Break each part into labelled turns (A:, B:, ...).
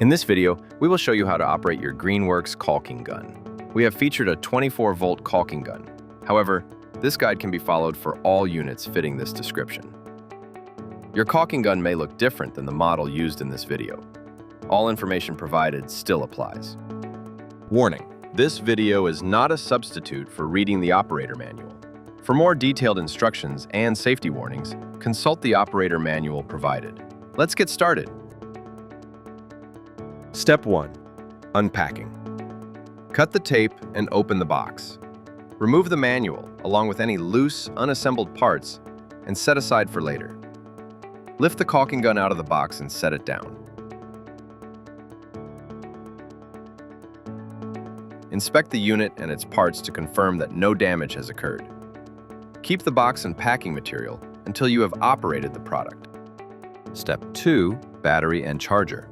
A: In this video, we will show you how to operate your Greenworks caulking gun. We have featured a 24-volt caulking gun. However, this guide can be followed for all units fitting this description. Your caulking gun may look different than the model used in this video. All information provided still applies. Warning: this video is not a substitute for reading the operator manual. For more detailed instructions and safety warnings, consult the operator manual provided. Let's get started. Step 1. Unpacking. Cut the tape and open the box. Remove the manual, along with any loose, unassembled parts, and set aside for later. Lift the caulking gun out of the box and set it down. Inspect the unit and its parts to confirm that no damage has occurred. Keep the box and packing material until you have operated the product. Step 2. Battery and charger.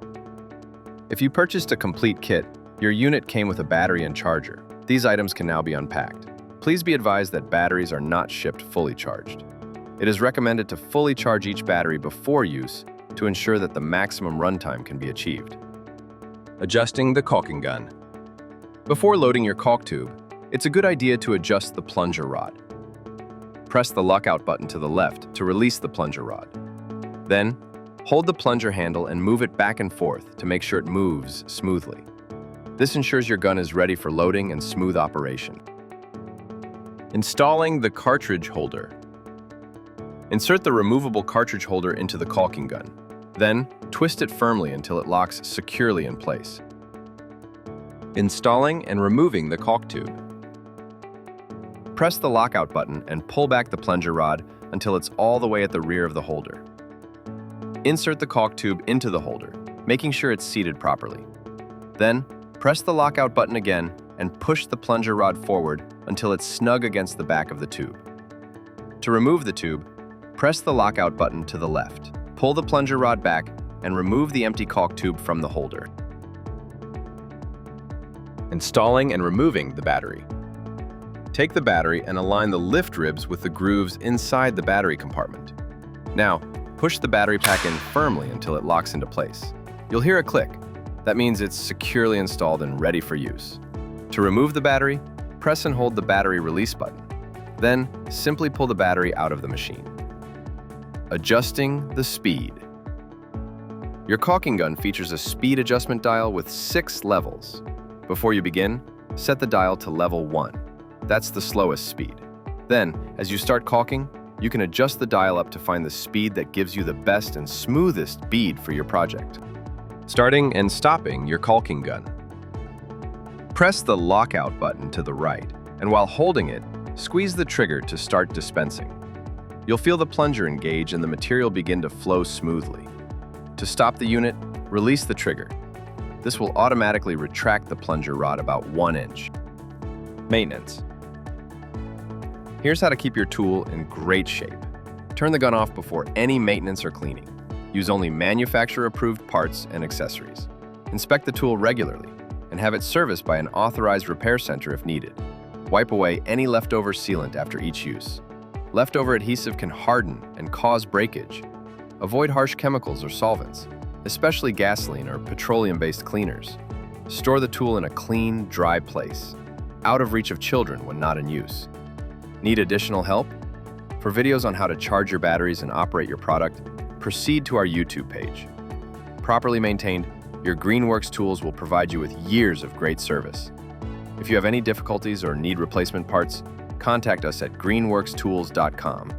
A: If you purchased a complete kit, your unit came with a battery and charger. These items can now be unpacked. Please be advised that batteries are not shipped fully charged. It is recommended to fully charge each battery before use to ensure that the maximum runtime can be achieved. Adjusting the caulking gun. Before loading your caulk tube, it's a good idea to adjust the plunger rod. Press the lockout button to the left to release the plunger rod. Then, hold the plunger handle and move it back and forth to make sure it moves smoothly. This ensures your gun is ready for loading and smooth operation. Installing the cartridge holder. Insert the removable cartridge holder into the caulking gun. Then, twist it firmly until it locks securely in place. Installing and removing the caulk tube. Press the lockout button and pull back the plunger rod until it's all the way at the rear of the holder. Insert the caulk tube into the holder, making sure it's seated properly. Then, press the lockout button again and push the plunger rod forward until it's snug against the back of the tube. To remove the tube, press the lockout button to the left. Pull the plunger rod back and remove the empty caulk tube from the holder. Installing and removing the battery. Take the battery and align the lift ribs with the grooves inside the battery compartment. Now, push the battery pack in firmly until it locks into place. You'll hear a click. That means it's securely installed and ready for use. To remove the battery, press and hold the battery release button. Then, simply pull the battery out of the machine. Adjusting the speed. Your caulking gun features a speed adjustment dial with 6 levels. Before you begin, set the dial to level 1. That's the slowest speed. Then, as you start caulking, you can adjust the dial up to find the speed that gives you the best and smoothest bead for your project. Starting and stopping your caulking gun. Press the lockout button to the right, and while holding it, squeeze the trigger to start dispensing. You'll feel the plunger engage and the material begin to flow smoothly. To stop the unit, release the trigger. This will automatically retract the plunger rod about 1 inch. Maintenance. Here's how to keep your tool in great shape. Turn the gun off before any maintenance or cleaning. Use only manufacturer-approved parts and accessories. Inspect the tool regularly and have it serviced by an authorized repair center if needed. Wipe away any leftover sealant after each use. Leftover adhesive can harden and cause breakage. Avoid harsh chemicals or solvents, especially gasoline or petroleum-based cleaners. Store the tool in a clean, dry place, out of reach of children when not in use. Need additional help? For videos on how to charge your batteries and operate your product, proceed to our YouTube page. Properly maintained, your Greenworks tools will provide you with years of great service. If you have any difficulties or need replacement parts, contact us at greenworkstools.com.